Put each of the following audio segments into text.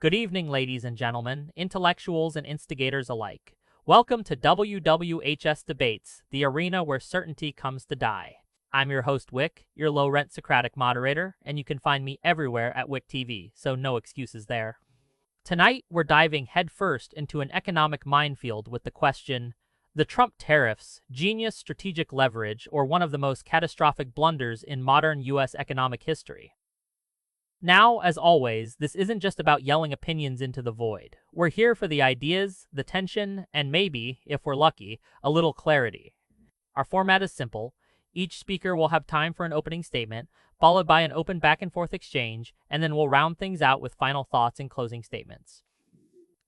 Good evening, ladies and gentlemen, intellectuals and instigators alike. Welcome to WWHS Debates, the arena where certainty comes to die. I'm your host, Wick, your low-rent Socratic moderator, and you can find me everywhere at Wick TV, so no excuses there. Tonight, we're diving headfirst into an economic minefield with the question, the Trump tariffs, genius strategic leverage, or one of the most catastrophic blunders in modern U.S. economic history? Now, as always, this isn't just about yelling opinions into the void. We're here for the ideas, the tension, and maybe, if we're lucky, a little clarity. Our format is simple. Each speaker will have time for an opening statement, followed by an open back-and-forth exchange, and then we'll round things out with final thoughts and closing statements.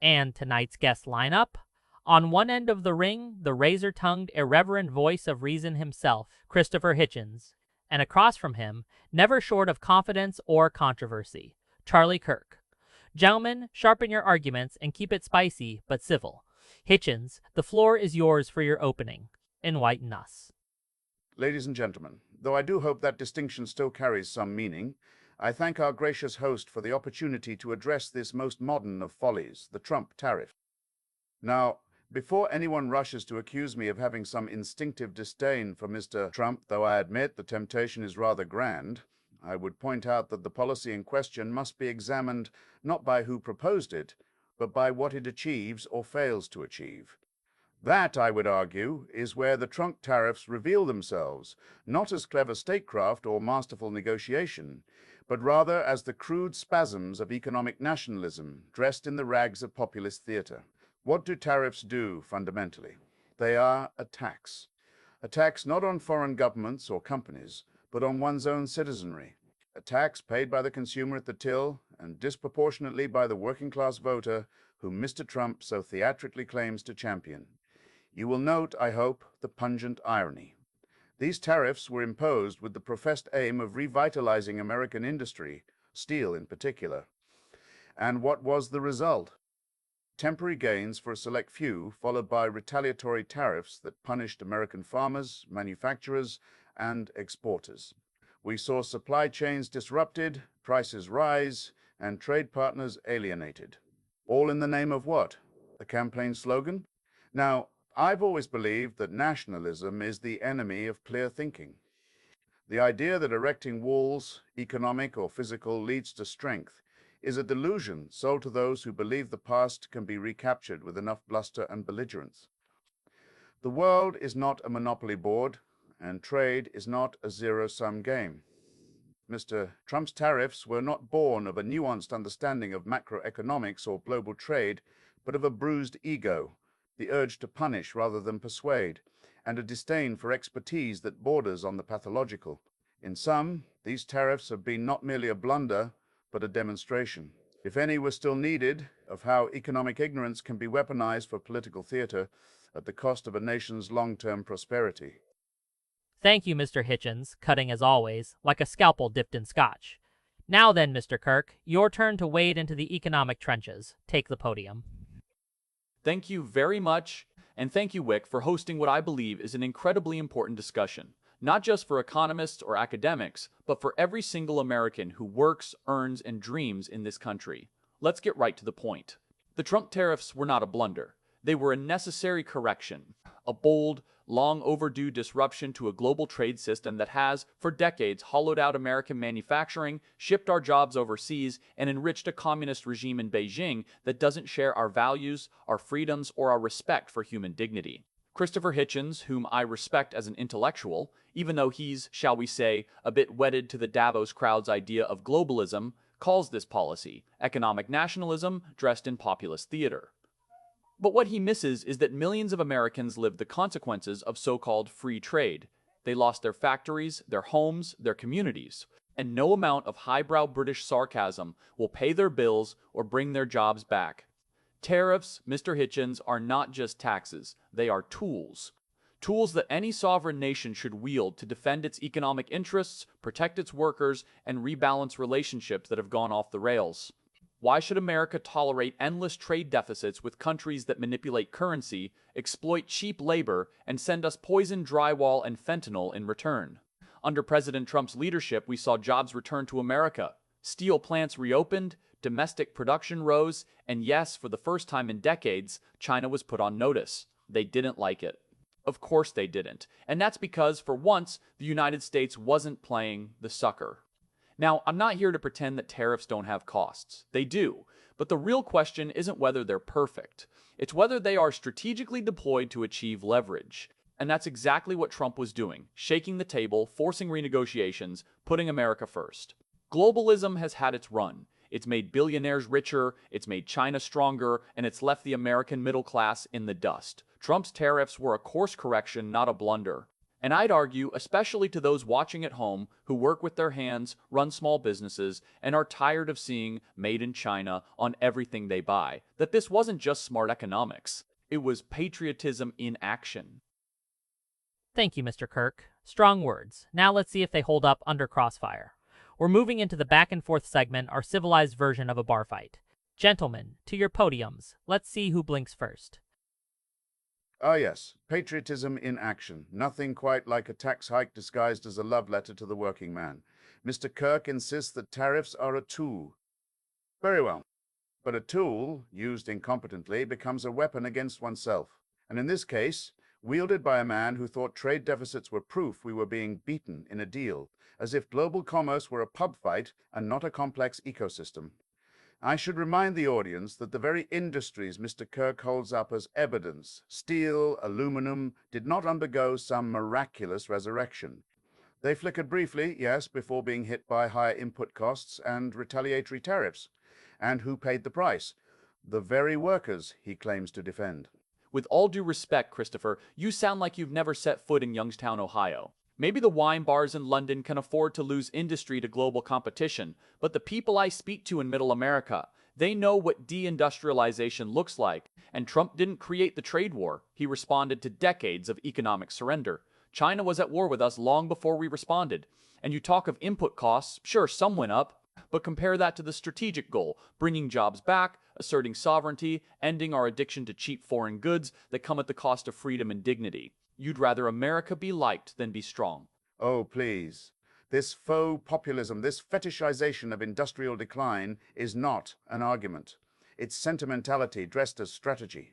And tonight's guest lineup? On one end of the ring, the razor-tongued, irreverent voice of reason himself, Christopher Hitchens. And across from him, never short of confidence or controversy, Charlie Kirk. Gentlemen, sharpen your arguments and keep it spicy but civil. Hitchens, the floor is yours for your opening. Enlighten us. Ladies and gentlemen, though I do hope that distinction still carries some meaning, I thank our gracious host for the opportunity to address this most modern of follies, the Trump tariff. Now, before anyone rushes to accuse me of having some instinctive disdain for Mr. Trump, though I admit the temptation is rather grand, I would point out that the policy in question must be examined not by who proposed it, but by what it achieves or fails to achieve. That, I would argue, is where the Trump tariffs reveal themselves, not as clever statecraft or masterful negotiation, but rather as the crude spasms of economic nationalism dressed in the rags of populist theater. What do tariffs do, fundamentally? They are a tax. A tax not on foreign governments or companies, but on one's own citizenry. A tax paid by the consumer at the till and disproportionately by the working-class voter whom Mr. Trump so theatrically claims to champion. You will note, I hope, the pungent irony. These tariffs were imposed with the professed aim of revitalizing American industry, steel in particular. And what was the result? Temporary gains for a select few, followed by retaliatory tariffs that punished American farmers, manufacturers, and exporters. We saw supply chains disrupted, prices rise, and trade partners alienated. All in the name of what? A campaign slogan? Now, I've always believed that nationalism is the enemy of clear thinking. The idea that erecting walls, economic or physical, leads to strength is a delusion sold to those who believe the past can be recaptured with enough bluster and belligerence. The world is not a monopoly board, and trade is not a zero-sum game. Mr. Trump's tariffs were not born of a nuanced understanding of macroeconomics or global trade, but of a bruised ego, the urge to punish rather than persuade, and a disdain for expertise that borders on the pathological. In sum, these tariffs have been not merely a blunder, but a demonstration, if any were still needed, of how economic ignorance can be weaponized for political theater at the cost of a nation's long-term prosperity. Thank you, Mr. Hitchens, cutting as always, like a scalpel dipped in scotch. Now then, Mr. Kirk, your turn to wade into the economic trenches. Take the podium. Thank you very much, and thank you, Wick, for hosting what I believe is an incredibly important discussion. Not just for economists or academics, but for every single American who works, earns, and dreams in this country. Let's get right to the point. The Trump tariffs were not a blunder. They were a necessary correction, a bold, long overdue disruption to a global trade system that has, for decades, hollowed out American manufacturing, shipped our jobs overseas, and enriched a communist regime in Beijing that doesn't share our values, our freedoms, or our respect for human dignity. Christopher Hitchens, whom I respect as an intellectual, even though he's, shall we say, a bit wedded to the Davos crowd's idea of globalism, calls this policy economic nationalism dressed in populist theater. But what he misses is that millions of Americans lived the consequences of so-called free trade. They lost their factories, their homes, their communities, and no amount of highbrow British sarcasm will pay their bills or bring their jobs back. Tariffs, Mr. Hitchens, are not just taxes. They are tools. Tools that any sovereign nation should wield to defend its economic interests, protect its workers, and rebalance relationships that have gone off the rails. Why should America tolerate endless trade deficits with countries that manipulate currency, exploit cheap labor, and send us poisoned drywall and fentanyl in return? Under President Trump's leadership, we saw jobs return to America. Steel plants reopened, domestic production rose, and yes, for the first time in decades, China was put on notice. They didn't like it. Of course they didn't. And that's because, for once, the United States wasn't playing the sucker. Now, I'm not here to pretend that tariffs don't have costs. They do. But the real question isn't whether they're perfect. It's whether they are strategically deployed to achieve leverage. And that's exactly what Trump was doing, shaking the table, forcing renegotiations, putting America first. Globalism has had its run. It's made billionaires richer, it's made China stronger, and it's left the American middle class in the dust. Trump's tariffs were a course correction, not a blunder. And I'd argue, especially to those watching at home who work with their hands, run small businesses, and are tired of seeing made in China on everything they buy, that this wasn't just smart economics. It was patriotism in action. Thank you, Mr. Kirk. Strong words. Now let's see if they hold up under crossfire. We're moving into the back and forth segment, our civilized version of a bar fight. Gentlemen, to your podiums. Let's see who blinks first. Ah, yes, patriotism in action. Nothing quite like a tax hike disguised as a love letter to the working man. Mr. Kirk insists that tariffs are a tool. Very well. But a tool, used incompetently, becomes a weapon against oneself. And in this case, wielded by a man who thought trade deficits were proof we were being beaten in a deal, as if global commerce were a pub fight and not a complex ecosystem. I should remind the audience that the very industries Mr. Kirk holds up as evidence, steel, aluminum, did not undergo some miraculous resurrection. They flickered briefly, yes, before being hit by higher input costs and retaliatory tariffs. And who paid the price? The very workers he claims to defend. With all due respect, Christopher, you sound like you've never set foot in Youngstown, Ohio. Maybe the wine bars in London can afford to lose industry to global competition, but the people I speak to in Middle America, they know what deindustrialization looks like, and Trump didn't create the trade war. He responded to decades of economic surrender. China was at war with us long before we responded. And you talk of input costs, sure, some went up, but compare that to the strategic goal, bringing jobs back, asserting sovereignty, ending our addiction to cheap foreign goods that come at the cost of freedom and dignity. You'd rather America be liked than be strong. Oh, please. This faux populism, this fetishization of industrial decline is not an argument. It's sentimentality dressed as strategy.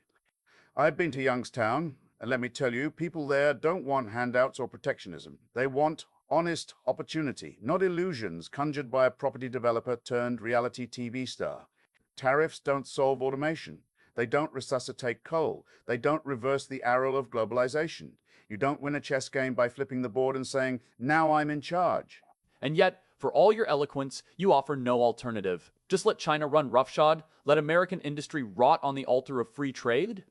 I've been to Youngstown, and let me tell you, people there don't want handouts or protectionism. They want honest opportunity, not illusions conjured by a property developer turned reality TV star. Tariffs don't solve automation. They don't resuscitate coal. They don't reverse the arrow of globalization. You don't win a chess game by flipping the board and saying, now I'm in charge. And yet, for all your eloquence, you offer no alternative. Just let China run roughshod? Let American industry rot on the altar of free trade?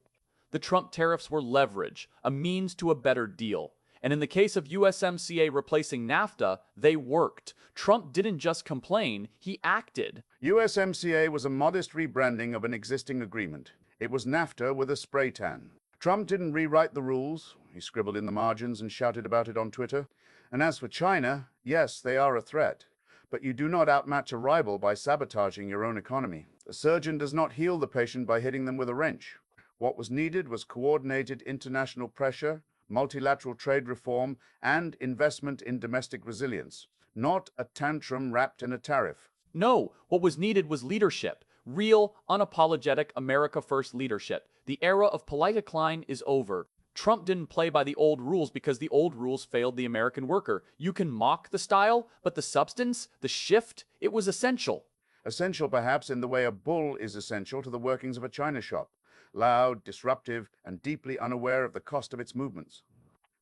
The Trump tariffs were leverage, a means to a better deal. And in the case of USMCA replacing NAFTA, they worked. Trump didn't just complain, he acted. USMCA was a modest rebranding of an existing agreement. It was NAFTA with a spray tan. Trump didn't rewrite the rules. He scribbled in the margins and shouted about it on Twitter. And as for China, yes, they are a threat. But you do not outmatch a rival by sabotaging your own economy. A surgeon does not heal the patient by hitting them with a wrench. What was needed was coordinated international pressure, multilateral trade reform, and investment in domestic resilience, not a tantrum wrapped in a tariff. No, what was needed was leadership. Real, unapologetic America First leadership. The era of polite decline is over. Trump didn't play by the old rules because the old rules failed the American worker. You can mock the style, but the substance, the shift, it was essential. Essential perhaps in the way a bull is essential to the workings of a china shop. Loud, disruptive, and deeply unaware of the cost of its movements.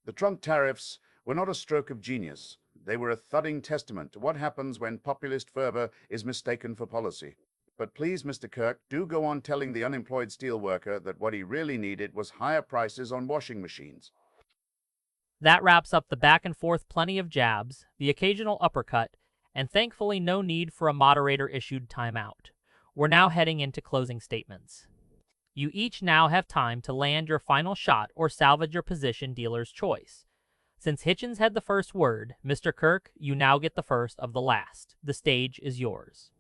The Trump tariffs were not a stroke of genius. They were a thudding testament to what happens when populist fervor is mistaken for policy. But please, Mr. Kirk, do go on telling the unemployed steelworker that what he really needed was higher prices on washing machines. That wraps up the back and forth, plenty of jabs, the occasional uppercut, and thankfully no need for a moderator-issued timeout. We're now heading into closing statements. You each now have time to land your final shot or salvage your position, dealer's choice. Since Hitchens had the first word, Mr. Kirk, you now get the first of the last. The stage is yours.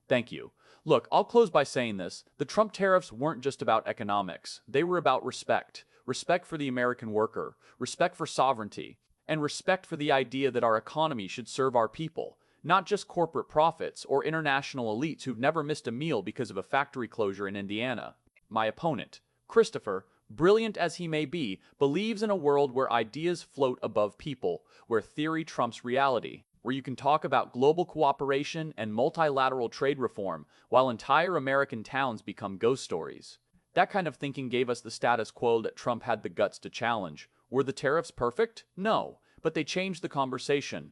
Thank you. Look, I'll close by saying this. The Trump tariffs weren't just about economics. They were about respect. Respect for the American worker, respect for sovereignty, and respect for the idea that our economy should serve our people. not just corporate profits or international elites who've never missed a meal because of a factory closure in Indiana. My opponent, Christopher, brilliant as he may be, believes in a world where ideas float above people, where theory trumps reality, where you can talk about global cooperation and multilateral trade reform while entire American towns become ghost stories. That kind of thinking gave us the status quo that Trump had the guts to challenge. Were the tariffs perfect? No, but they changed the conversation.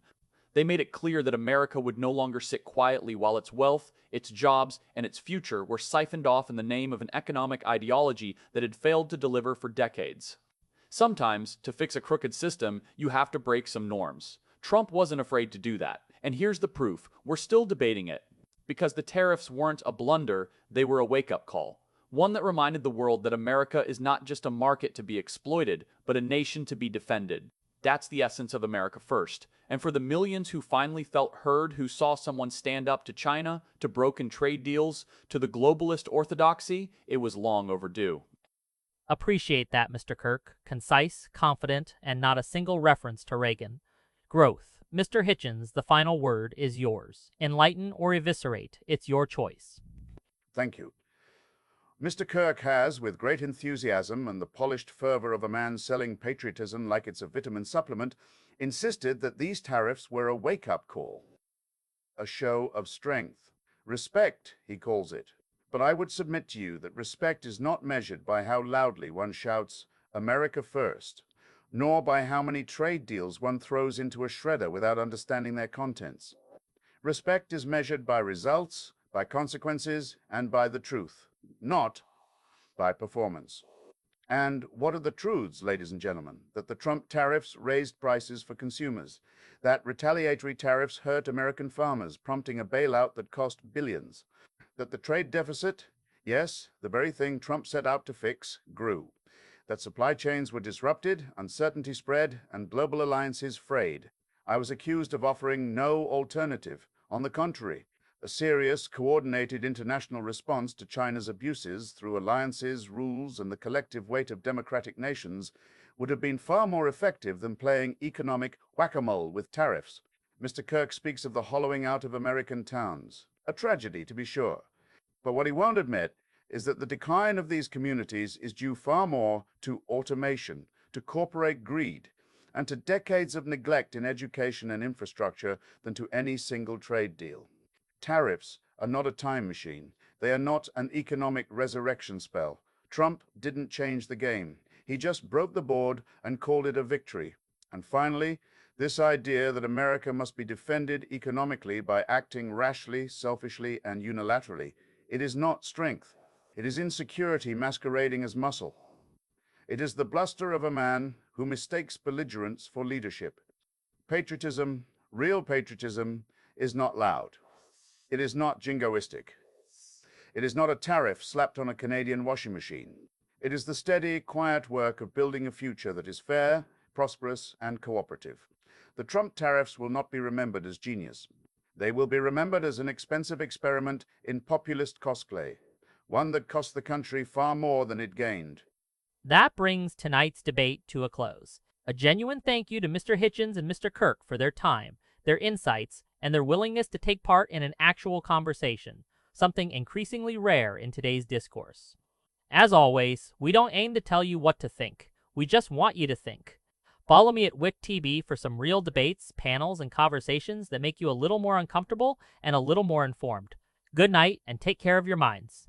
They made it clear that America would no longer sit quietly while its wealth, its jobs, and its future were siphoned off in the name of an economic ideology that had failed to deliver for decades. Sometimes, to fix a crooked system, you have to break some norms. Trump wasn't afraid to do that, and here's the proof. We're still debating it. Because the tariffs weren't a blunder, they were a wake-up call. One that reminded the world that America is not just a market to be exploited, but a nation to be defended. That's the essence of America First. And for the millions who finally felt heard, who saw someone stand up to China, to broken trade deals, to the globalist orthodoxy, it was long overdue. Appreciate that, Mr. Kirk. Concise, confident, and not a single reference to Reagan. Growth. Mr. Hitchens, the final word is yours. Enlighten or eviscerate. It's your choice. Thank you. Mr. Kirk has, with great enthusiasm and the polished fervor of a man selling patriotism like it's a vitamin supplement, insisted that these tariffs were a wake-up call, a show of strength. Respect, he calls it. But I would submit to you that respect is not measured by how loudly one shouts, "America first," nor by how many trade deals one throws into a shredder without understanding their contents. Respect is measured by results, by consequences, and by the truth, not by performance. And what are the truths, ladies and gentlemen? That the Trump tariffs raised prices for consumers, that retaliatory tariffs hurt American farmers, prompting a bailout that cost billions, that the trade deficit, yes, the very thing Trump set out to fix, grew, that supply chains were disrupted, uncertainty spread, and global alliances frayed. I was accused of offering no alternative. On the contrary, a serious, coordinated international response to China's abuses through alliances, rules, and the collective weight of democratic nations would have been far more effective than playing economic whack-a-mole with tariffs. Mr. Kirk speaks of the hollowing out of American towns. A tragedy, to be sure. But what he won't admit is that the decline of these communities is due far more to automation, to corporate greed, and to decades of neglect in education and infrastructure than to any single trade deal. Tariffs are not a time machine. They are not an economic resurrection spell. Trump didn't change the game. He just broke the board and called it a victory. And finally, this idea that America must be defended economically by acting rashly, selfishly, and unilaterally. It is not strength. It is insecurity masquerading as muscle. It is the bluster of a man who mistakes belligerence for leadership. Patriotism, real patriotism, is not loud. It is not jingoistic. It is not a tariff slapped on a Canadian washing machine. It is the steady, quiet work of building a future that is fair, prosperous, and cooperative. The Trump tariffs will not be remembered as genius. They will be remembered as an expensive experiment in populist cosplay, one that cost the country far more than it gained. That brings tonight's debate to a close. A genuine thank you to Mr. Hitchens and Mr. Kirk for their time, their insights, and their willingness to take part in an actual conversation, something increasingly rare in today's discourse. As always, we don't aim to tell you what to think. We just want you to think. Follow me at WWHS for some real debates, panels, and conversations that make you a little more uncomfortable and a little more informed. Good night, and take care of your minds.